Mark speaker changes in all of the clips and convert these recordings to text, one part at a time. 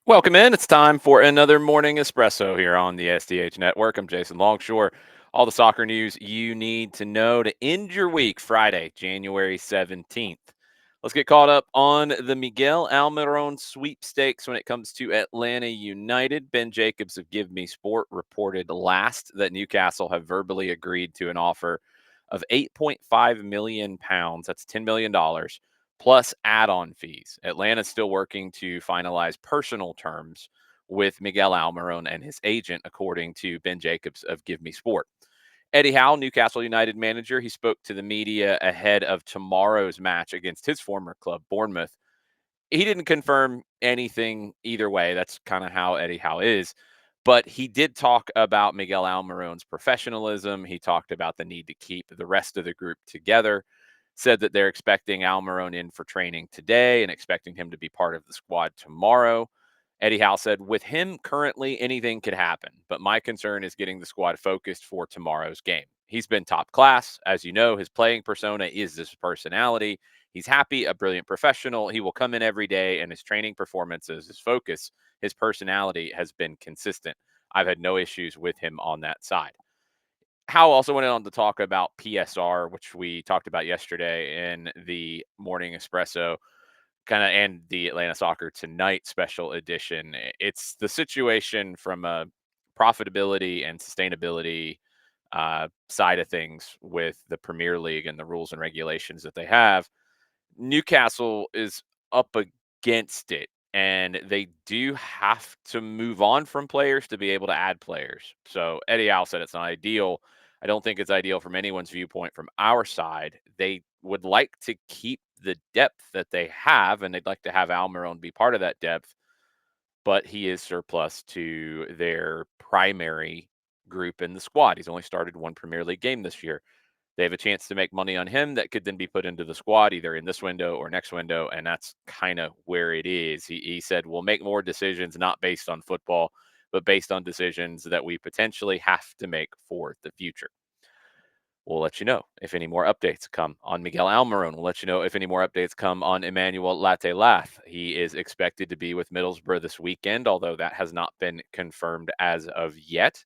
Speaker 1: Welcome in. It's time for another morning espresso here on the SDH Network. I'm Jason Longshore. All the soccer news you need to know to end your week, Friday, January 17th. Let's get caught up on the Miguel Almiron sweepstakes when it comes to Atlanta United. Ben Jacobs of Give Me Sport reported last that Newcastle have verbally agreed to an offer of 8.5 million pounds. That's $10 million plus add-on fees. Atlanta's still working to finalize personal terms with Miguel Almiron and his agent, according to Ben Jacobs of Give Me Sport. Eddie Howe, Newcastle United manager, he spoke to the media ahead of tomorrow's match against his former club, Bournemouth. He didn't confirm anything either way. That's kind of how Eddie Howe is. But he did talk about Miguel Almiron's professionalism. He talked about the need to keep the rest of the group together. Said that they're expecting Almiron in for training today and expecting him to be part of the squad tomorrow. Eddie Howe said, with him currently, anything could happen, but my concern is getting the squad focused for tomorrow's game. He's been top class. As you know, his playing persona is this personality. He's happy, a brilliant professional. He will come in every day, and his training performances, his focus, his personality has been consistent. I've had no issues with him on that side. Howe also went on to talk about PSR, which we talked about yesterday in the morning espresso, kind of, and the Atlanta Soccer Tonight special edition. It's the situation from a profitability and sustainability side of things with the Premier League and the rules and regulations that they have. Newcastle is up against it, and they do have to move on from players to be able to add players. So Eddie Howe said it's not ideal. I don't think it's ideal from anyone's viewpoint. From our side, they would like to keep the depth that they have, and they'd like to have Almiron be part of that depth, but he is surplus to their primary group in the squad. He's only started one Premier League game this year. They have a chance to make money on him that could then be put into the squad either in this window or next window. And that's kind of where it is. He said, we'll make more decisions not based on football, but based on decisions that we potentially have to make for the future. We'll let you know if any more updates come on Miguel Almiron. We'll let you know if any more updates come on Emmanuel Latte. He is expected to be with Middlesbrough this weekend, although that has not been confirmed as of yet.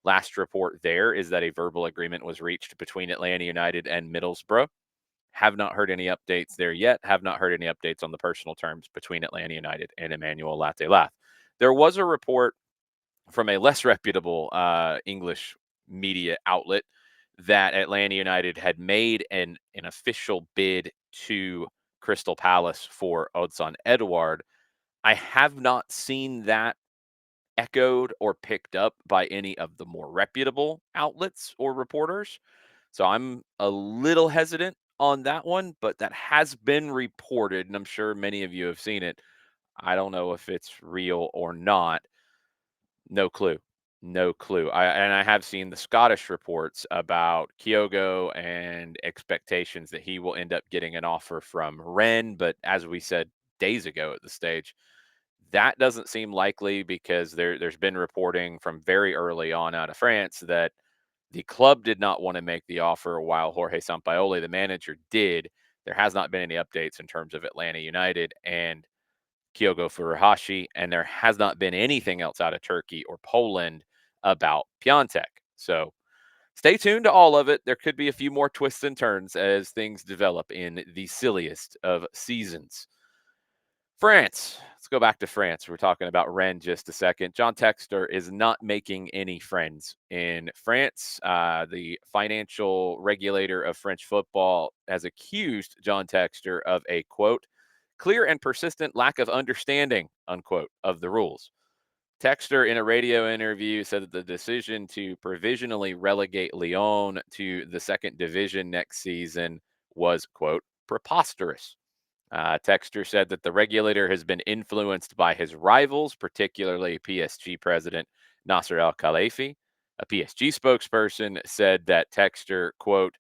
Speaker 1: Last report there is that a verbal agreement was reached between Atlanta United and Middlesbrough. Have not heard any updates there yet. Have not heard any updates on the personal terms between Atlanta United and Emmanuel Latte. There was a report from a less reputable English media outlet that Atlanta United had made an official bid to Crystal Palace for Odson Edouard. I have not seen that echoed or picked up by any of the more reputable outlets or reporters. So I'm a little hesitant on that one, but that has been reported, and I'm sure many of you have seen it. I don't know if it's real or not. No clue. No clue. I have seen the Scottish reports about Kyogo and expectations that he will end up getting an offer from Rennes, but as we said days ago at the stage, that doesn't seem likely because there's been reporting from very early on out of France that the club did not want to make the offer while Jorge Sampaoli, the manager, did. There has not been any updates in terms of Atlanta United and Kyogo Furuhashi, and there has not been anything else out of Turkey or Poland about Piontek. So stay tuned to all of it. There could be a few more twists and turns as things develop in the silliest of seasons. France. Let's go back to France. We're talking about Rennes just a second. John Textor is not making any friends in France. The financial regulator of French football has accused John Textor of a quote, clear and persistent lack of understanding, unquote, of the rules. Textor, in a radio interview, said that the decision to provisionally relegate Lyon to the second division next season was, quote, preposterous. Texter said that the regulator has been influenced by his rivals, particularly PSG president Nasser Al Khelaifi. A PSG spokesperson said that Texter, quote,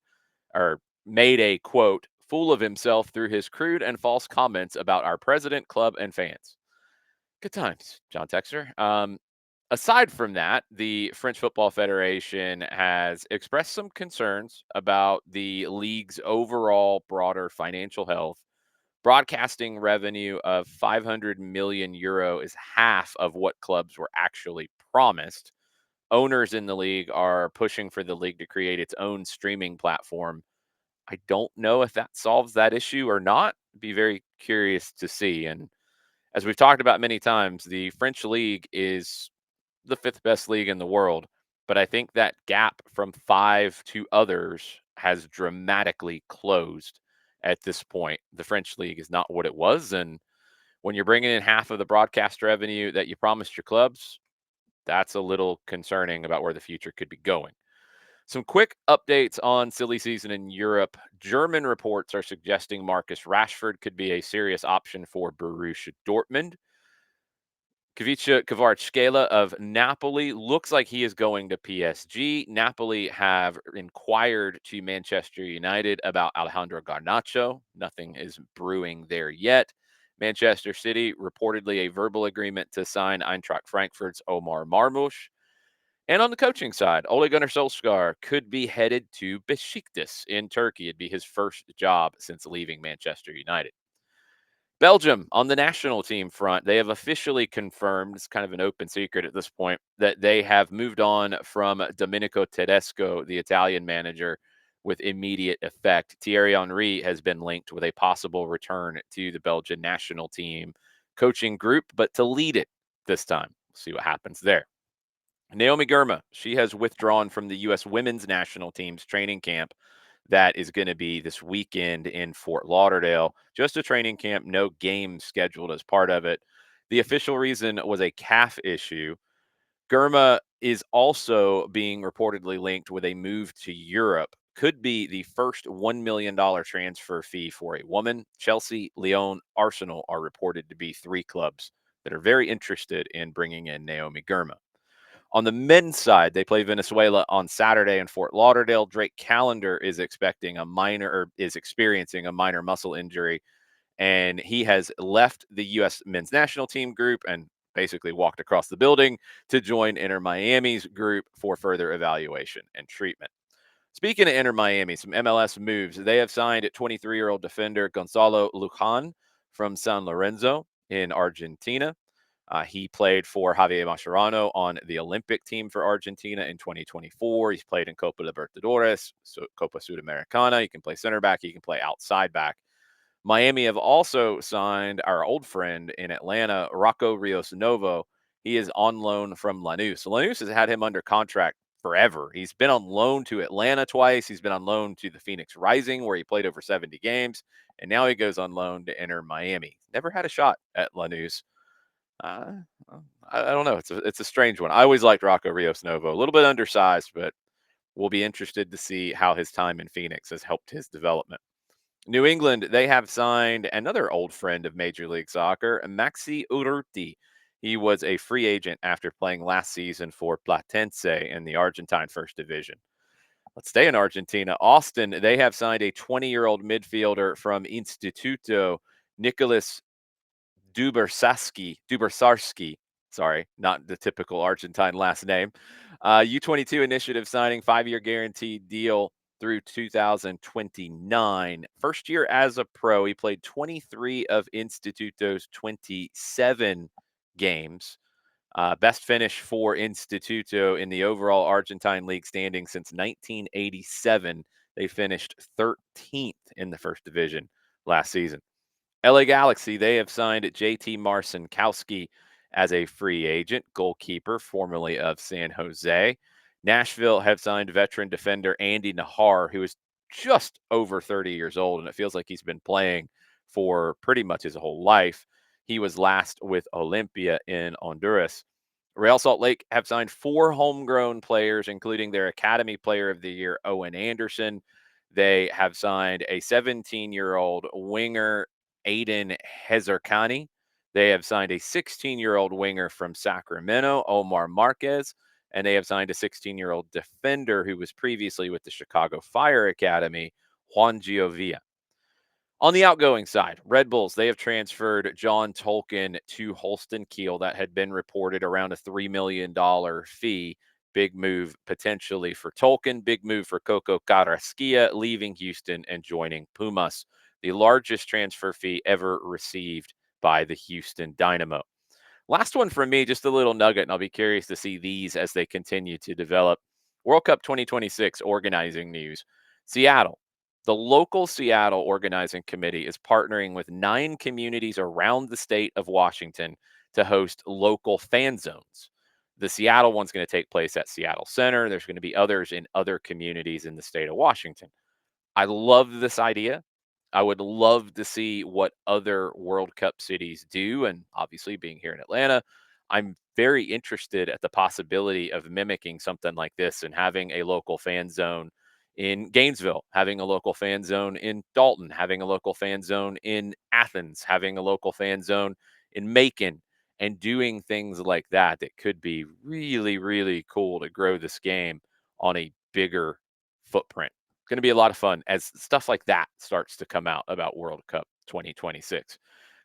Speaker 1: or made a quote, fool of himself through his crude and false comments about our president, club, and fans. Good times, John Texter. Aside from that, the French Football Federation has expressed some concerns about the league's overall broader financial health Broadcasting revenue of 500 million euro is half of what clubs were actually promised. Owners in the league are pushing for the league to create its own streaming platform. I don't know if that solves that issue or not. Be very curious to see. And as we've talked about many times, the French league is the fifth best league in the world. But I think that gap from five to others has dramatically closed at this point. The French league is not what it was. And when you're bringing in half of the broadcast revenue that you promised your clubs, that's a little concerning about where the future could be going. Some quick updates on silly season in Europe. German reports are suggesting Marcus Rashford could be a serious option for Borussia Dortmund. Kavica Kvaratskhelia of Napoli looks like he is going to PSG. Napoli have inquired to Manchester United about Alejandro Garnacho. Nothing is brewing there yet. Manchester City reportedly a verbal agreement to sign Eintracht Frankfurt's Omar Marmoush. And on the coaching side, Ole Gunnar Solskjaer could be headed to Besiktas in Turkey. It'd be his first job since leaving Manchester United. Belgium on the national team front, they have officially confirmed, it's kind of an open secret at this point, that they have moved on from Domenico Tedesco, the Italian manager, with immediate effect. Thierry Henry has been linked with a possible return to the Belgian national team coaching group, but to lead it this time. We'll see what happens there. Naomi Girma, she has withdrawn from the U.S. women's national team's training camp that is going to be this weekend in Fort Lauderdale. Just a training camp, no games scheduled as part of it. The official reason was a calf issue. Girma is also being reportedly linked with a move to Europe. Could be the first $1 million transfer fee for a woman. Chelsea, Lyon, Arsenal are reported to be three clubs that are very interested in bringing in Naomi Girma. On the men's side, they play Venezuela on Saturday in Fort Lauderdale. Drake Callender is experiencing a minor muscle injury, and he has left the U.S. men's national team group and basically walked across the building to join Inter Miami's group for further evaluation and treatment. Speaking of Inter Miami, some MLS moves. They have signed 23-year-old defender Gonzalo Lujan from San Lorenzo in Argentina. He played for Javier Mascherano on the Olympic team for Argentina in 2024. He's played in Copa Libertadores, so Copa Sudamericana. He can play center back. He can play outside back. Miami have also signed our old friend in Atlanta, Rocco Rios Novo. He is on loan from Lanús. Lanús has had him under contract forever. He's been on loan to Atlanta twice. He's been on loan to the Phoenix Rising, where he played over 70 games. And now he goes on loan to Inter Miami. Never had a shot at Lanús. Uh, I don't know. It's a strange one. I always liked Rocco Rios Novo. A little bit undersized, but we'll be interested to see how his time in Phoenix has helped his development. New England, they have signed another old friend of Major League Soccer, Maxi Urruti. He was a free agent after playing last season for Platense in the Argentine First Division. Let's stay in Argentina. Austin, they have signed a 20-year-old midfielder from Instituto, Nicolas Dubersarski, sorry, not the typical Argentine last name. U22 initiative signing 5-year guaranteed deal through 2029. First year as a pro, he played 23 of Instituto's 27 games. Best finish for Instituto in the overall Argentine league standing since 1987. They finished 13th in the first division last season. LA Galaxy, they have signed JT Marcinkowski as a free agent, goalkeeper, formerly of San Jose. Nashville have signed veteran defender Andy Nahar, who is just over 30 years old, and it feels like he's been playing for pretty much his whole life. He was last with Olympia in Honduras. Real Salt Lake have signed 4 homegrown players, including their Academy Player of the Year, Owen Anderson. They have signed a 17-year-old winger, Aiden Hezarkani. They have signed a 16-year-old winger from Sacramento, Omar Marquez, and they have signed a 16-year-old defender who was previously with the Chicago Fire Academy, Juan Giovia. On the outgoing side, Red Bulls, they have transferred John Tolkien to Holston Kiel. That had been reported around a $3 million fee. Big move potentially for Tolkien. Big move for Coco Carrasquilla leaving Houston and joining Pumas. the largest transfer fee ever received by the Houston Dynamo. Last one from me, just a little nugget, and I'll be curious to see these as they continue to develop. World Cup 2026 organizing news. Seattle. The local Seattle organizing committee is partnering with 9 communities around the state of Washington to host local fan zones. The Seattle one's going to take place at Seattle Center. There's going to be others in other communities in the state of Washington. I love this idea. I would love to see what other World Cup cities do. And obviously, being here in Atlanta, I'm very interested at the possibility of mimicking something like this and having a local fan zone in Gainesville, having a local fan zone in Dalton, having a local fan zone in Athens, having a local fan zone in Macon, and doing things like that that could be really, really cool to grow this game on a bigger footprint. Going to be a lot of fun as stuff like that starts to come out about World Cup 2026.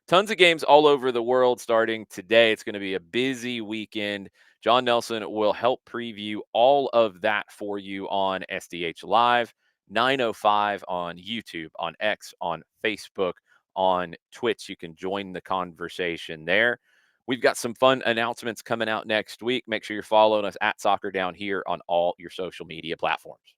Speaker 1: Tons of games all over the world starting today. It's going to be a busy weekend. John Nelson will help preview all of that for you on SDH Live, 9:05 on YouTube, on X, on Facebook, on Twitch. You can join the conversation there. We've got some fun announcements coming out next week. Make sure you're following us at Soccer Down here on all your social media platforms.